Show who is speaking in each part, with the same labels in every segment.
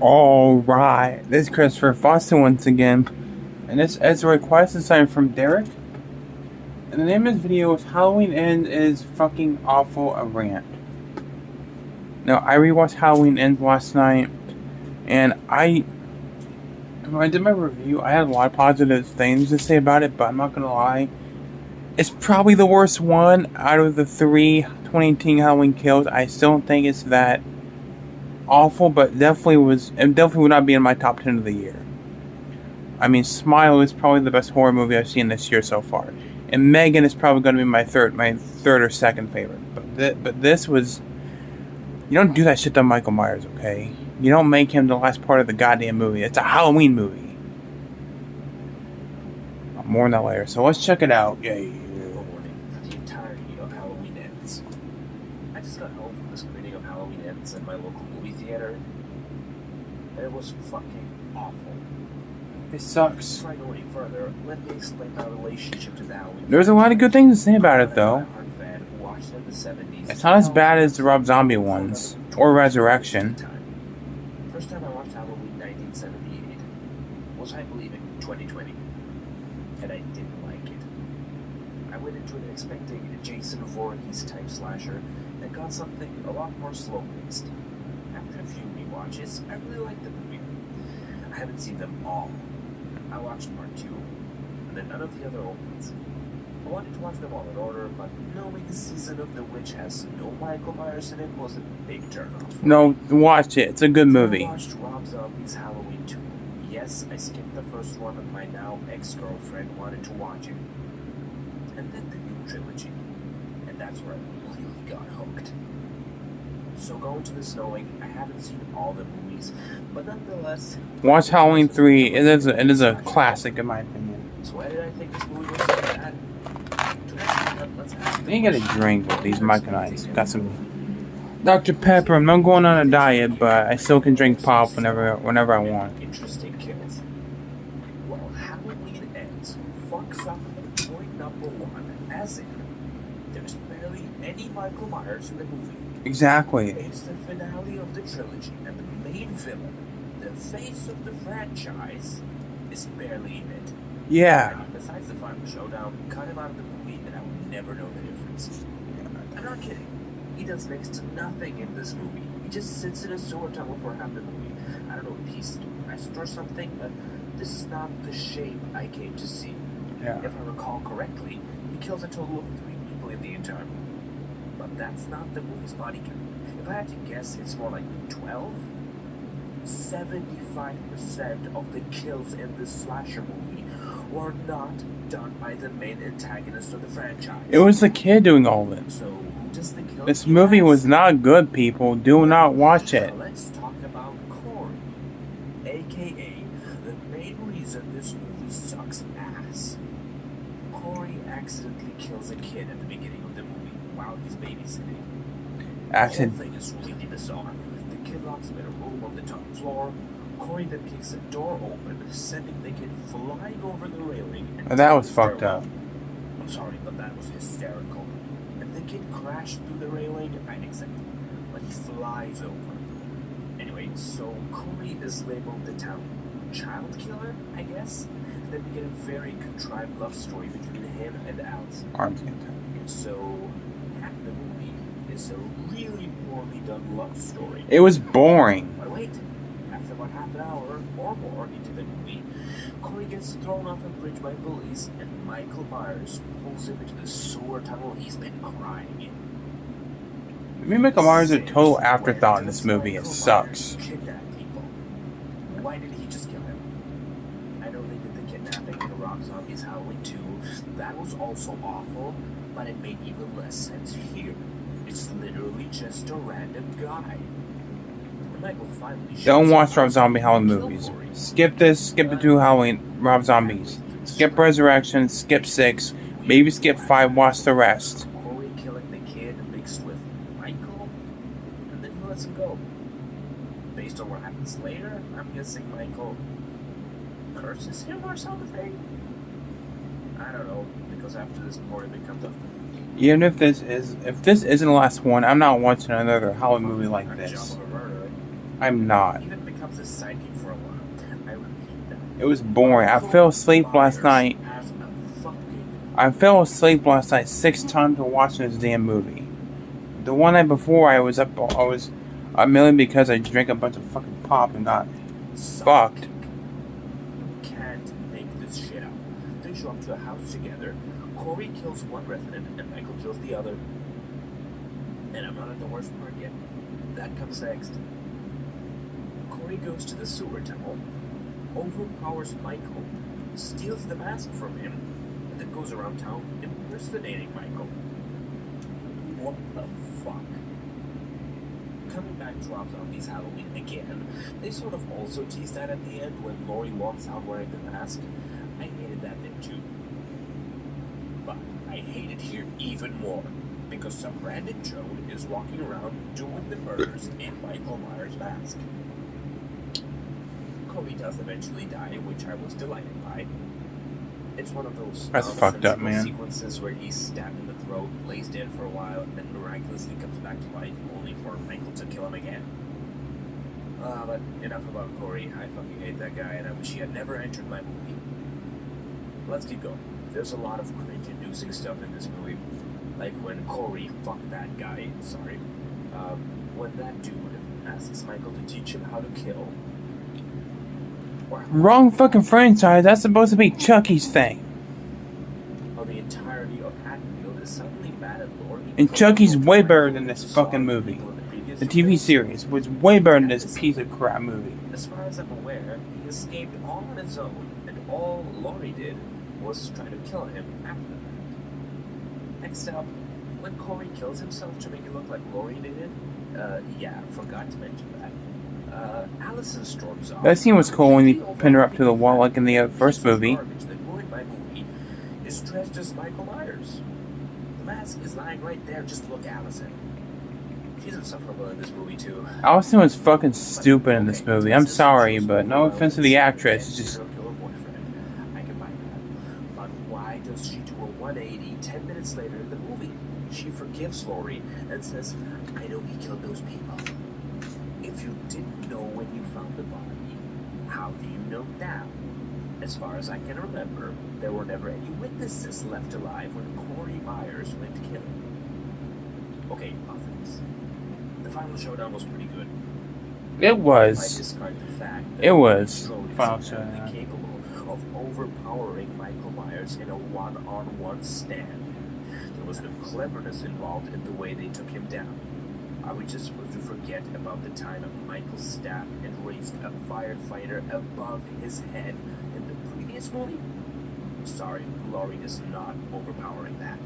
Speaker 1: Alright, this is Christopher Foster once again, and this is a request assigned from Derek. And the name of this video is Halloween Ends is Fucking Awful, a Rant. Now, I rewatched Halloween Ends last night, and when I did my review, I had a lot of positive things to say about it, but I'm not gonna lie. It's probably the worst one out of the 2018 Halloween Kills. I still don't think it's that awful, but definitely would not be in my top 10 of the year. I mean, Smile is probably the best horror movie I've seen this year so far, and Megan is probably going to be my third or second favorite. But this was, you don't do that shit to Michael Myers, okay? You don't make him the last part of the goddamn movie. It's a Halloween movie. More on that later. So let's check it out. Yay.
Speaker 2: For the entirety of Halloween Ends. I just got home from the screening of Halloween Ends at my local movie theater. And it was fucking awful.
Speaker 1: It sucks.
Speaker 2: Before I go any further, let me explain my relationship to the Halloween.
Speaker 1: There's a lot of good things to say about it, though.
Speaker 2: It's
Speaker 1: It's not as bad as the Rob Zombie ones or Resurrection.
Speaker 2: First time I watched Halloween 1978 was, I believe, in 2020. And I didn't like it. I went into it expecting a Jason Voorhees type slasher and got something a lot more slow-paced. After a few rewatches, I really liked the movie. I haven't seen them all. I watched part 2, and then none of the other old ones. I wanted to watch them all in order, but knowing the Season of the Witch has no Michael Myers in it was a big turnoff.
Speaker 1: No, watch it. It's a good movie.
Speaker 2: I watched Rob Zombie's Halloween 2. Yes, I skipped the first one, and my now ex-girlfriend wanted to watch it. And then the new trilogy. And that's where I really got hooked. So going to this knowing I haven't seen all the movies, but nonetheless...
Speaker 1: Watch Halloween 3. It is a classic in my opinion.
Speaker 2: So why did I think this movie was so bad?
Speaker 1: I need to get a drink with these Mike and Ice. Got some Dr. Pepper. I'm not going on a diet, but I still can drink pop whenever I want.
Speaker 2: Interesting kills. Well, Halloween Ends fucks up at point number 1, as in there's barely any Michael Myers in the movie.
Speaker 1: Exactly.
Speaker 2: It's the finale of the trilogy, and the main villain, the face of the franchise, is barely in it.
Speaker 1: Yeah.
Speaker 2: And besides the final showdown, cut him out of the movie, and I would never know the difference. I'm not kidding. He does next to nothing in this movie. He just sits in a sewer tunnel for half the movie. I don't know if he's depressed or something, but this is not the shape I came to see.
Speaker 1: Yeah.
Speaker 2: If I recall correctly, he kills a total of 3 people in the entire movie. But that's not the movie's body count. If I had to guess, it's more like 12? 75% of the kills in this slasher movie were not done by the main antagonist of the franchise.
Speaker 1: It was the kid doing all of it.
Speaker 2: So who does the kill?
Speaker 1: This movie was not good, people. Do not watch it.
Speaker 2: Let's talk about Corey, aka the main reason this movie sucks ass. Corey accidentally kills a kid at the beginning of the movie while he's babysitting. The whole thing is really bizarre. The kid locks him in a room on the top floor. Corey then kicks a door open, sending the kid flying over the railing. And
Speaker 1: that was fucked up.
Speaker 2: I'm sorry, but that was hysterical. And the kid crashed through the railing, I accept it, but he flies over. Anyway, so Corey is labeled the town child killer, I guess? And then we get a very contrived love story between him and Alice. So, half the movie is a really poorly done love story.
Speaker 1: It was boring.
Speaker 2: But wait, after about half an hour or more into the movie, Corey gets thrown off a bridge by bullies, and Michael Myers pulls him into the sewer tunnel he's been crying in.
Speaker 1: I mean, Michael Myers is a total afterthought in this movie. It sucks.
Speaker 2: Kidnap people. Why did he just kill him? I know they did the kidnapping in Rob Zombie's Halloween 2. That was also awful, but it made even less sense here. It's literally just a random guy. Michael finally
Speaker 1: Don't watch Rob Zombie Halloween movies. Skip this, skip the 2 Halloween Rob Zombies. Skip Resurrection, skip 6, maybe skip 5, watch the rest.
Speaker 2: Corey killing the kid mixed with Michael, and then he lets him go. Based on what happens later, I'm guessing Michael curses him or something? I don't know, because after this Corey becomes a...
Speaker 1: Even if this isn't the last one, I'm not watching another Halloween movie like this. I'm not.
Speaker 2: Even becomes a sidekick for a while. I repeat that.
Speaker 1: It was boring. I fell asleep last night. I fell asleep last night 6 times to watching this damn movie. The one night before, I was a million because I drank a bunch of fucking pop and got fucked.
Speaker 2: You can't make this shit up. They show up to a house together. Corey kills one resident and Michael kills the other. And I'm not at the worst part yet. That comes next. Corey goes to the sewer tunnel, overpowers Michael, steals the mask from him, and then goes around town impersonating Michael. What the fuck? Coming back to Rob Zombie's Halloween again, they sort of also tease that at the end when Laurie walks out wearing the mask. I hated that thing too. But I hate it here even more, because some random Joe is walking around doing the murders in Michael Myers' mask. Corey does eventually die, which I was delighted by. It's one of those
Speaker 1: That's fucked up, man.
Speaker 2: sequences where he's stabbed in the throat, lays dead for a while, and then miraculously comes back to life, only for Michael to kill him again. But enough about Corey. I fucking hate that guy, and I wish he had never entered my movie. Let's keep going. There's a lot of cringe-inducing stuff in this movie. Like when Corey fucked that guy, when that dude asks Michael to teach him how to kill.
Speaker 1: Wrong fucking franchise. That's supposed to be Chucky's thing.
Speaker 2: How the entirety of Hatfield is suddenly mad at Laurie.
Speaker 1: And Chucky's way better than this fucking movie. The TV series was way better than this piece of crap movie.
Speaker 2: As far as I'm aware, he escaped all on his own, and all Laurie did was try to kill him after that. Next up, when Corey kills himself to make it look like Laurie did it, forgot to mention that. Allison storms off.
Speaker 1: That scene was cool when he pinned her up to the wall like in the first movie.
Speaker 2: That ruined my movie is dressed as Michael Myers. The mask is lying right there. Just look, Allison. She's insufferable in this movie too.
Speaker 1: Allison was fucking stupid in this movie. I'm sorry, but no offense to the actress. It's just.
Speaker 2: I can buy that. But why does she do a 180 10 minutes later in the movie? She forgives Laurie and says, I know he killed those people. If you didn't know when you found the body, how do you know now? As far as I can remember, there were never any witnesses left alive when Corey Myers went killing. Okay, offense. The final showdown was pretty good.
Speaker 1: It was.
Speaker 2: I discard the fact that
Speaker 1: It was.
Speaker 2: Final showdown. Capable of overpowering Michael Myers in a one-on-one stand. There was no cleverness involved in the way they took him down. Are we just supposed to forget about the time Michael stabbed and raised a firefighter above his head in the previous movie? Sorry, Laurie is not overpowering that.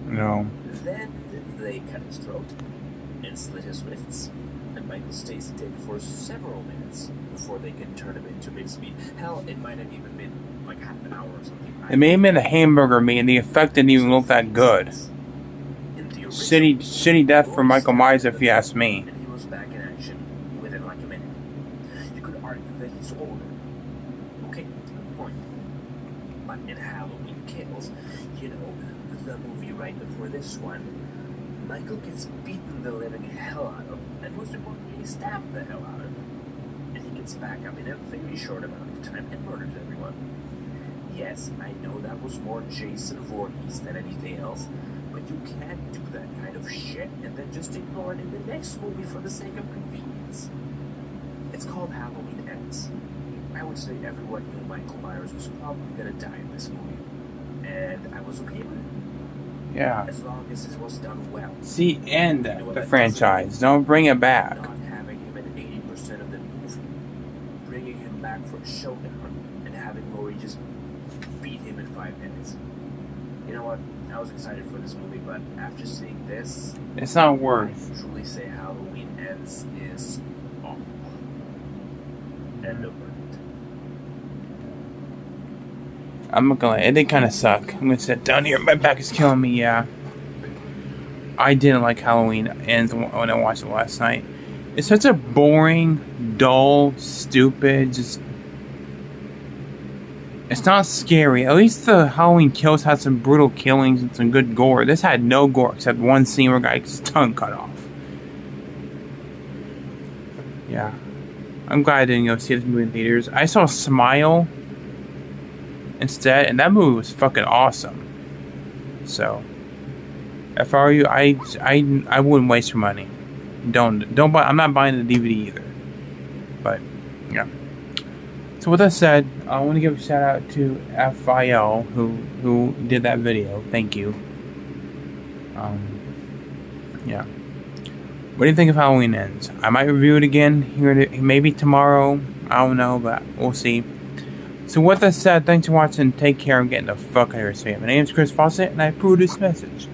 Speaker 1: No.
Speaker 2: Then they cut his throat and slit his wrists, and Michael stays dead for several minutes before they can turn him into mincemeat. Hell, it might have even been like half an hour or something.
Speaker 1: It may have been a hamburger meat, and the effect didn't even look that good. Shitty death for Michael Myers, if you ask me.
Speaker 2: And he was back in action within like a minute. You could argue that he's older. Okay, good point. But in Halloween Kills, the movie right before this one, Michael gets beaten the living hell out of, and most importantly, stabbed the hell out of. And he gets back up in a very short amount of time and murders everyone. Yes, I know that was more Jason Voorhees than anything else, but you can't do that kind of shit and then just ignore it in the next movie for the sake of convenience. It's called Halloween Ends. I would say everyone knew Michael Myers was probably gonna die in this movie, and I was okay with it.
Speaker 1: Yeah.
Speaker 2: As long as it was done well.
Speaker 1: See, end the franchise. Don't bring it back.
Speaker 2: Not having him in 80% of the movie, bringing him back for a showdown, and having Laurie just beat him in 5 minutes. You know what? I was excited for this movie, but after seeing this,
Speaker 1: it's not worth.
Speaker 2: I truly say Halloween Ends is awful. End of rant.
Speaker 1: I'm not gonna lie, it did kind of suck. I'm gonna sit down here. My back is killing me. Yeah. I didn't like Halloween Ends when I watched it last night. It's such a boring, dull, stupid, just. It's not scary. At least the Halloween Kills had some brutal killings and some good gore. This had no gore except one scene where a guy gets his tongue cut off. Yeah. I'm glad I didn't go see this movie in theaters. I saw Smile instead, and that movie was fucking awesome. So, if I were you, I wouldn't waste your money. Don't buy. I'm not buying the DVD either. But yeah. So with that said, I want to give a shout out to FIL who did that video. Thank you. Yeah. What do you think of Halloween Ends? I might review it again here, maybe tomorrow. I don't know, but we'll see. So with that said, thanks for watching. Take care. I'm getting the fuck out of here. So my name is Chris Fawcett, and I approve this message.